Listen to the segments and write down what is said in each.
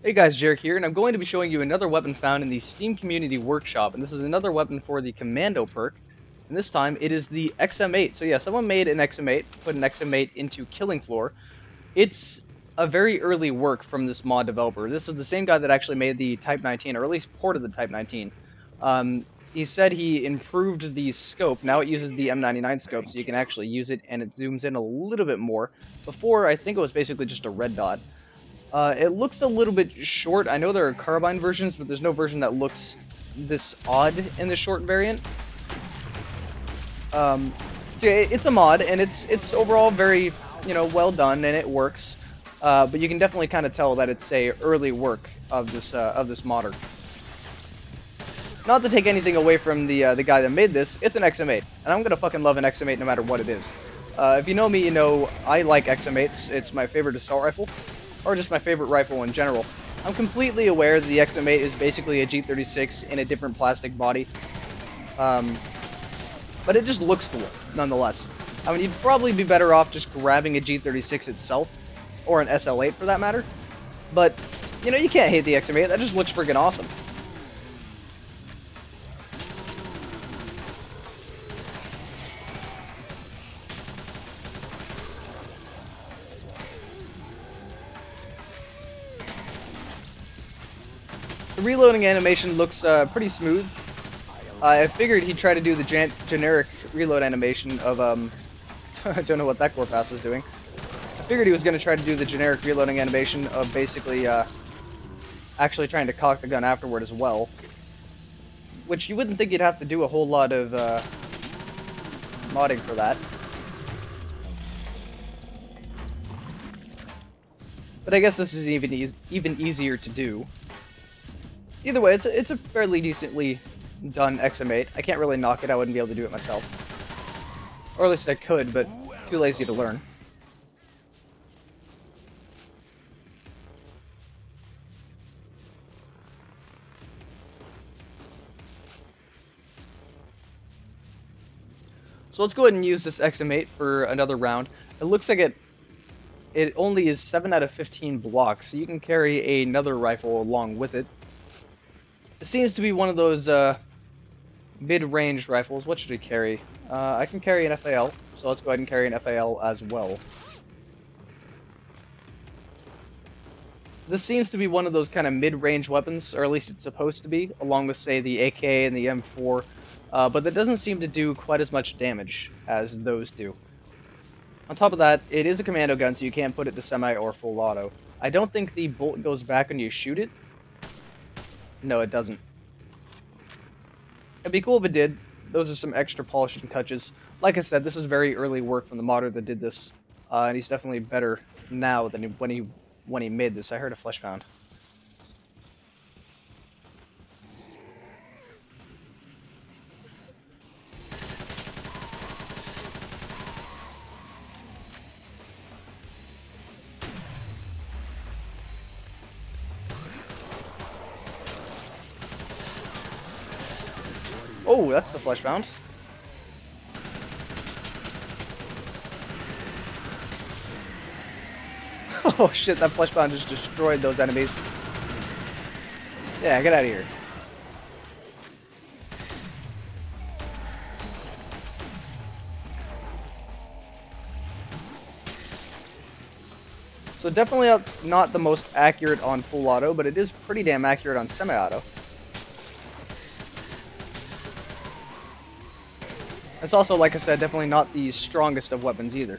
Hey guys, Jarek here, and I'm going to be showing you another weapon found in the Steam Community Workshop, and this is another weapon for the Commando perk, and this time it is the XM8. So yeah, someone made an XM8, put an XM8 into Killing Floor. It's a very early work from this mod developer. This is the same guy that actually made the Type 19, or at least ported the Type 19. He said he improved the scope. Now it uses the M99 scope, so you can actually use it, and it zooms in a little bit more. Before, I think it was basically just a red dot. It looks a little bit short. I know there are carbine versions, but there's no version that looks this odd in the short variant. So it's a mod, and it's overall very, well done, and it works. But you can definitely kind of tell that it's a early work of this modder. Not to take anything away from the guy that made this, it's an XM8, and I'm gonna fucking love an XM8 no matter what it is. If you know me, you know I like XM8s. It's my favorite assault rifle, or just my favorite rifle in general. I'm completely aware that the XM8 is basically a G36 in a different plastic body, but it just looks cool nonetheless. I mean, you'd probably be better off just grabbing a G36 itself, or an SL8 for that matter. But you can't hate the XM8. That just looks friggin' awesome. The reloading animation looks pretty smooth. I figured he'd try to do the generic reload animation of, I don't know what that core pass is doing. I figured he was going to try to do the generic reloading animation of basically, actually trying to cock the gun afterward as well. Which you wouldn't think you'd have to do a whole lot of, modding for that. But I guess this is even easier to do. Either way, it's a fairly decently done XM8. I can't really knock it. I wouldn't be able to do it myself. Or at least I could, but too lazy to learn. So let's go ahead and use this XM8 for another round. It looks like it only is 7 out of 15 blocks, so you can carry another rifle along with it. It seems to be one of those mid-range rifles. What should it carry? I can carry an FAL, so let's go ahead and carry an FAL as well. This seems to be one of those kind of mid-range weapons, or at least it's supposed to be, along with, say, the AK and the M4, but that doesn't seem to do quite as much damage as those do. On top of that, it is a commando gun, so you can't put it to semi or full auto. I don't think the bolt goes back when you shoot it. No, it doesn't. It'd be cool if it did. Those are some extra polishing touches. Like I said, this is very early work from the modder that did this, and he's definitely better now than when he made this. I heard a flesh pound. Oh, that's a flesh pound. Oh shit, that flesh pound just destroyed those enemies. Yeah, get out of here. So definitely not the most accurate on full auto, but it is pretty damn accurate on semi-auto. It's also, like I said, definitely not the strongest of weapons either.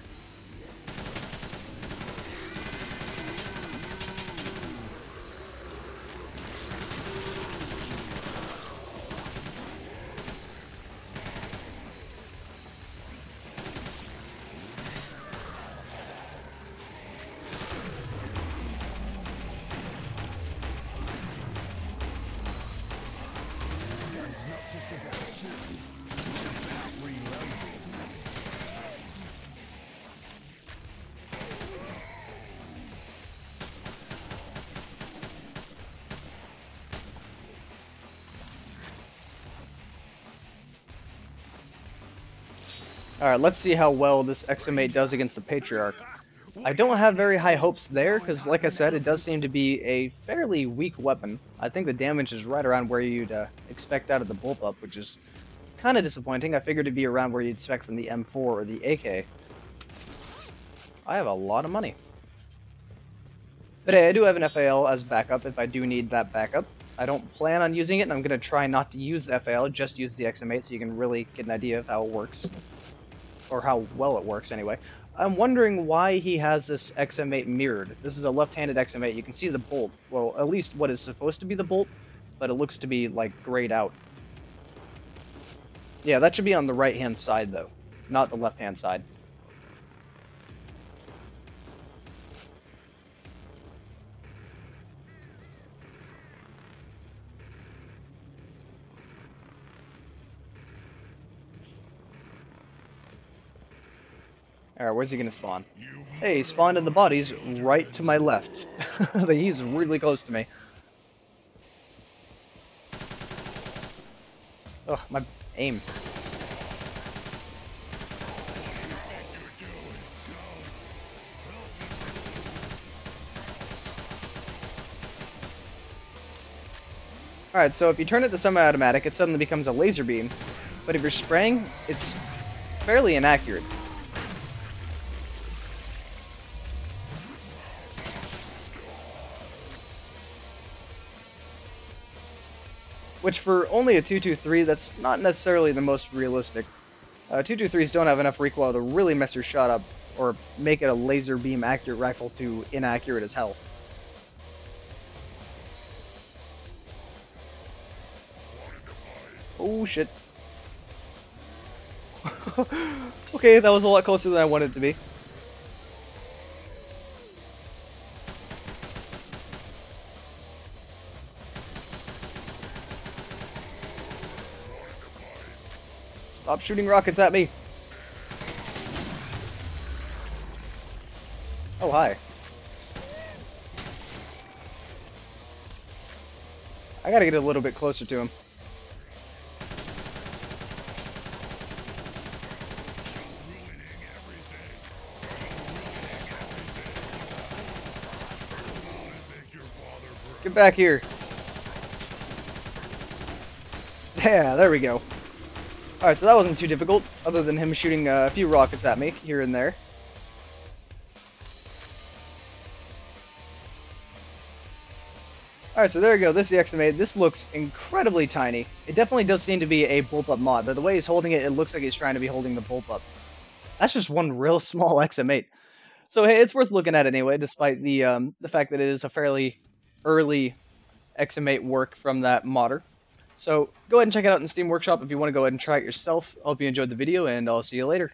Alright, let's see how well this XM8 does against the Patriarch. I don't have very high hopes there, because like I said, it does seem to be a fairly weak weapon. I think the damage is right around where you'd expect out of the bullpup, which is kind of disappointing. I figured it'd be around where you'd expect from the M4 or the AK. I have a lot of money. But hey, I do have an FAL as backup if I do need that backup. I don't plan on using it, and I'm going to try not to use the FAL, just use the XM8 so you can really get an idea of how it works. Or how well it works, anyway. I'm wondering why he has this XM8 mirrored. This is a left-handed XM8. You can see the bolt. Well, at least what is supposed to be the bolt, but it looks to be, like, grayed out. Yeah, that should be on the right-hand side, though, not the left-hand side. Alright, where's he gonna spawn? Hey, he spawned in the bodies right to my left. He's really close to me. Ugh, my aim. Alright, so if you turn it to semi-automatic, it suddenly becomes a laser beam. But if you're spraying, it's fairly inaccurate. Which for only a 223, that's not necessarily the most realistic. 223s don't have enough recoil to really mess your shot up, or make it a laser beam accurate rifle to inaccurate as hell. Oh shit. Okay, that was a lot closer than I wanted it to be. Stop shooting rockets at me! Oh, hi. I gotta get a little bit closer to him. Get back here. Yeah, there we go. Alright, so that wasn't too difficult, other than him shooting a few rockets at me, here and there. Alright, so there we go, this is the XM8. This looks incredibly tiny. It definitely does seem to be a bullpup mod, but the way he's holding it, it looks like he's trying to be holding the bullpup. That's just one real small XM8. So hey, it's worth looking at anyway, despite the fact that it is a fairly early XM8 work from that modder. So go ahead and check it out in the Steam Workshop if you want to go ahead and try it yourself. I hope you enjoyed the video, and I'll see you later.